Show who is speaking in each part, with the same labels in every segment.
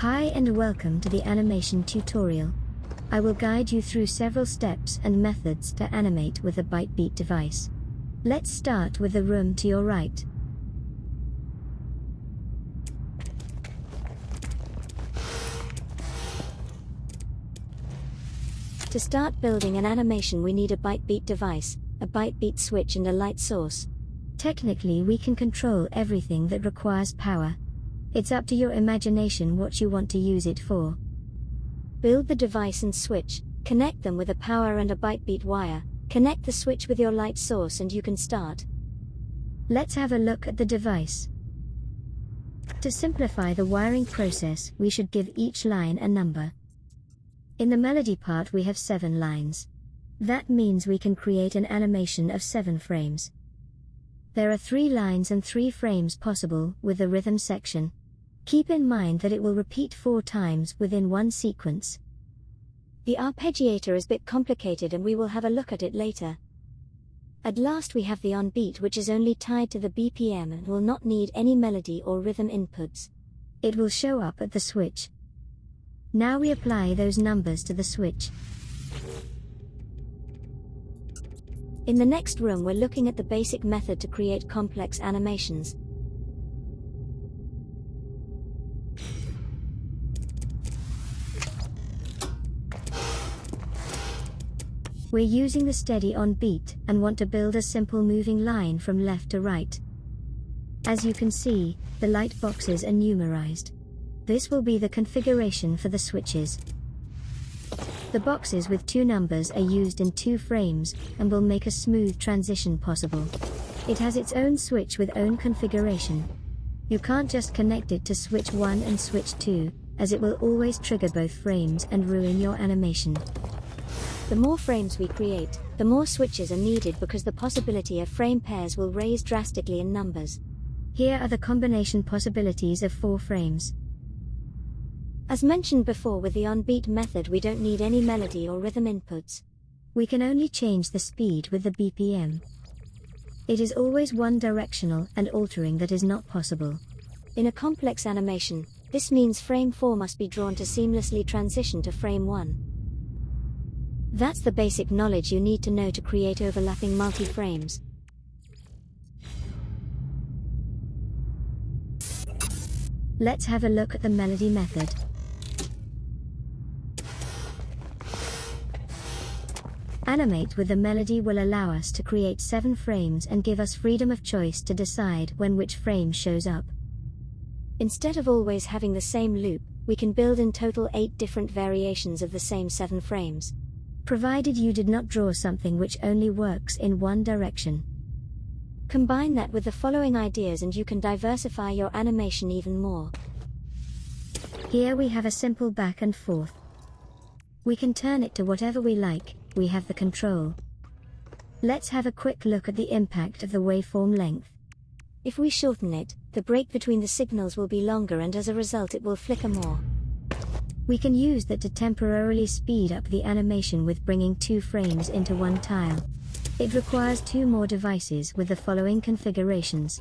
Speaker 1: Hi and welcome to the animation tutorial. I will guide you through several steps and methods to animate with a Bytebeat device. Let's start with the room to your right. To start building an animation, we need a Bytebeat device, a Bytebeat switch and a light source. Technically, we can control everything that requires power. It's up to your imagination what you want to use it for. Build the device and switch, connect them with a power and a Bytebeat wire, connect the switch with your light source and you can start. Let's have a look at the device. To simplify the wiring process, we should give each line a number. In the melody part we have 7 lines. That means we can create an animation of 7 frames. There are 3 lines and 3 frames possible with the rhythm section. Keep in mind that it will repeat 4 times within one sequence. The arpeggiator is a bit complicated and we will have a look at it later. At last we have the on beat, which is only tied to the BPM and will not need any melody or rhythm inputs. It will show up at the switch. Now we apply those numbers to the switch. In the next room we're looking at the basic method to create complex animations. We're using the steady on beat and want to build a simple moving line from left to right. As you can see, the light boxes are numerized. This will be the configuration for the switches. The boxes with 2 numbers are used in 2 frames and will make a smooth transition possible. It has its own switch with own configuration. You can't just connect it to switch 1 and switch 2, as it will always trigger both frames and ruin your animation. The more frames we create, the more switches are needed because the possibility of frame pairs will raise drastically in numbers. Here are the combination possibilities of 4 frames. As mentioned before, with the on-beat method we don't need any melody or rhythm inputs. We can only change the speed with the BPM. It is always one directional and altering that is not possible. In a complex animation, this means frame 4 must be drawn to seamlessly transition to frame 1. That's the basic knowledge you need to know to create overlapping multi-frames. Let's have a look at the melody method. Animate with the melody will allow us to create 7 frames and give us freedom of choice to decide when which frame shows up. Instead of always having the same loop, we can build in total 8 different variations of the same 7 frames. Provided you did not draw something which only works in one direction. Combine that with the following ideas and you can diversify your animation even more. Here we have a simple back and forth. We can turn it to whatever we like, we have the control. Let's have a quick look at the impact of the waveform length. If we shorten it, the break between the signals will be longer and as a result it will flicker more. We can use that to temporarily speed up the animation with bringing 2 frames into one tile. It requires 2 more devices with the following configurations.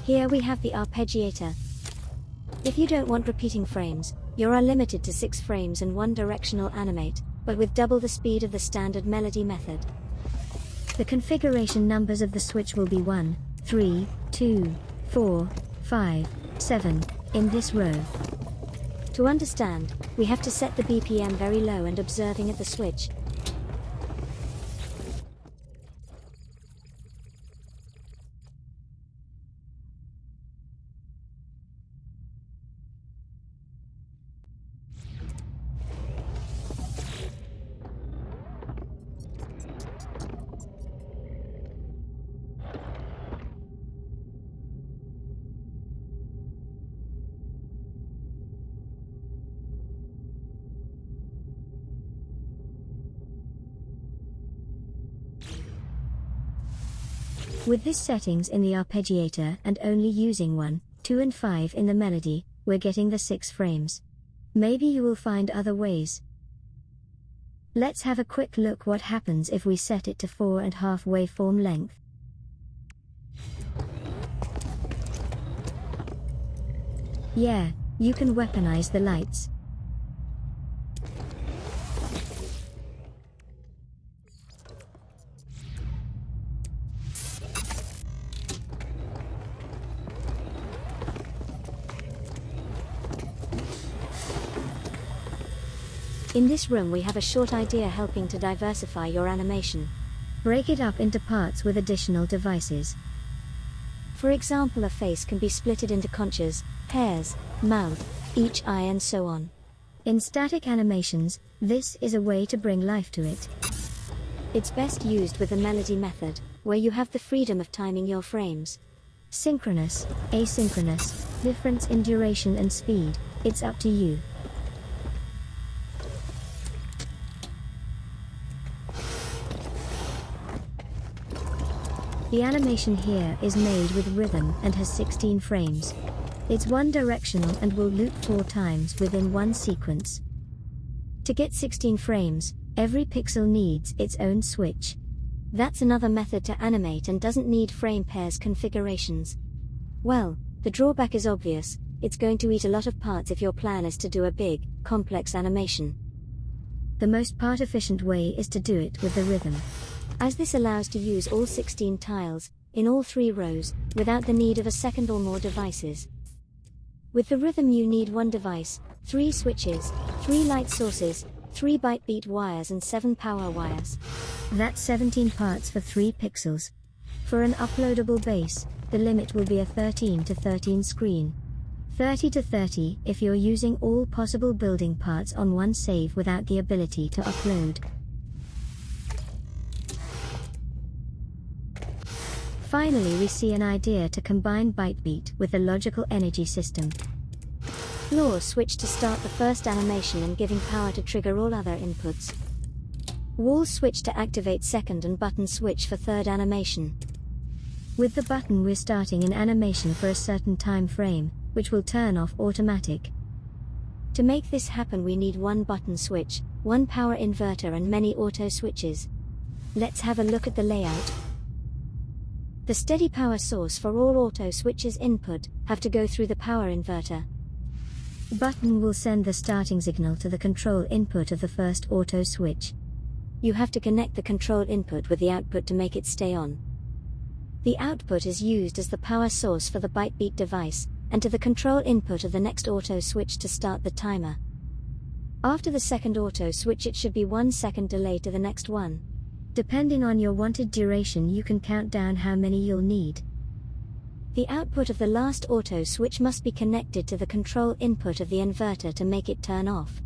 Speaker 1: Here we have the arpeggiator. If you don't want repeating frames, you are limited to 6 frames and 1 directional animate, but with double the speed of the standard melody method. The configuration numbers of the switch will be 1, 3, 2, 4, 5, 7, in this row. To understand, we have to set the BPM very low and observing at the switch. With this settings in the Arpeggiator and only using 1, 2 and 5 in the melody, we're getting the 6 frames. Maybe you will find other ways. Let's have a quick look what happens if we set it to 4.5 waveform length. Yeah, you can weaponize the lights. In this room we have a short idea helping to diversify your animation. Break it up into parts with additional devices. For example, a face can be splitted into conches, hairs, mouth, each eye and so on. In static animations, this is a way to bring life to it. It's best used with the melody method, where you have the freedom of timing your frames. Synchronous, asynchronous, difference in duration and speed, it's up to you. The animation here is made with rhythm and has 16 frames. It's one directional and will loop 4 times within one sequence. To get 16 frames, every pixel needs its own switch. That's another method to animate and doesn't need frame pairs configurations. Well, the drawback is obvious, it's going to eat a lot of parts if your plan is to do a big, complex animation. The most part-efficient way is to do it with the rhythm, as this allows to use all 16 tiles, in all 3 rows, without the need of a second or more devices. With the rhythm you need 1 device, 3 switches, 3 light sources, 3 Bytebeat wires and 7 power wires. That's 17 parts for 3 pixels. For an uploadable base, the limit will be a 13 to 13 screen. 30 to 30 if you're using all possible building parts on one save without the ability to upload. Finally, we see an idea to combine Bytebeat with the logical energy system. Floor switch to start the first animation and giving power to trigger all other inputs. Wall switch to activate second and button switch for third animation. With the button we're starting an animation for a certain time frame, which will turn off automatic. To make this happen we need 1 button switch, 1 power inverter and many auto switches. Let's have a look at the layout. The steady power source for all auto switches input have to go through the power inverter. The button will send the starting signal to the control input of the first auto switch. You have to connect the control input with the output to make it stay on. The output is used as the power source for the Bytebeat device, and to the control input of the next auto switch to start the timer. After the second auto switch it should be 1 second delay to the next one. Depending on your wanted duration you can count down how many you'll need. The output of the last auto switch must be connected to the control input of the inverter to make it turn off.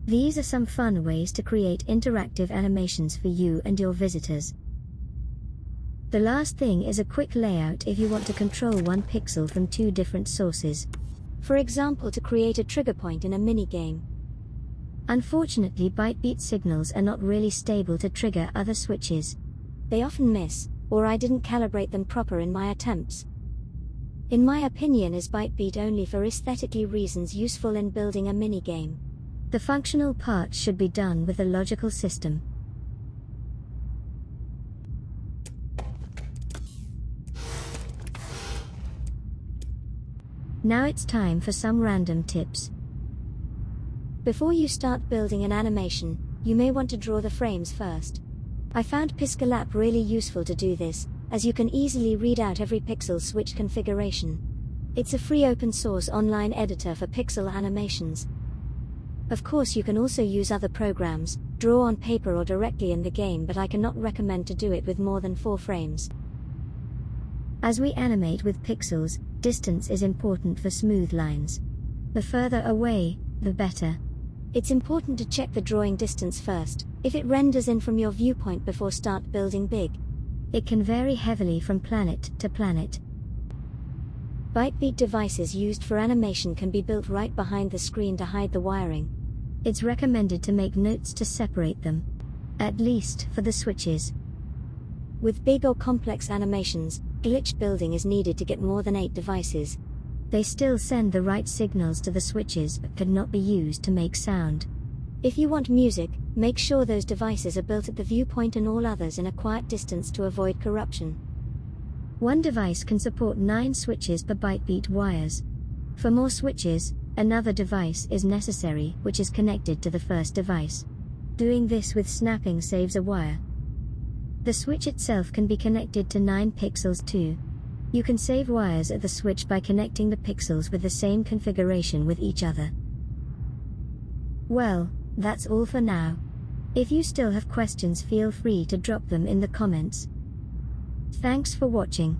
Speaker 1: These are some fun ways to create interactive animations for you and your visitors. The last thing is a quick layout if you want to control 1 pixel from 2 different sources. For example, to create a trigger point in a minigame. Unfortunately, Bytebeat signals are not really stable to trigger other switches. They often miss, or I didn't calibrate them proper in my attempts. In my opinion, is Bytebeat only for aesthetically reasons useful in building a minigame. The functional part should be done with a logical system. Now it's time for some random tips. Before you start building an animation, you may want to draw the frames first. I found Piscalap really useful to do this, as you can easily read out every pixel switch configuration. It's a free open source online editor for pixel animations. Of course, you can also use other programs, draw on paper or directly in the game, but I cannot recommend to do it with more than 4 frames. As we animate with pixels, distance is important for smooth lines. The further away, the better. It's important to check the drawing distance first, if it renders in from your viewpoint before start building big. It can vary heavily from planet to planet. Bytebeat devices used for animation can be built right behind the screen to hide the wiring. It's recommended to make notes to separate them. At least for the switches. With big or complex animations, glitch building is needed to get more than 8 devices. They still send the right signals to the switches but could not be used to make sound. If you want music, make sure those devices are built at the viewpoint and all others in a quiet distance to avoid corruption. One device can support 9 switches per Bytebeat wires. For more switches, another device is necessary, which is connected to the first device. Doing this with snapping saves a wire. The switch itself can be connected to 9 pixels too. You can save wires at the switch by connecting the pixels with the same configuration with each other. Well, that's all for now. If you still have questions, feel free to drop them in the comments. Thanks for watching.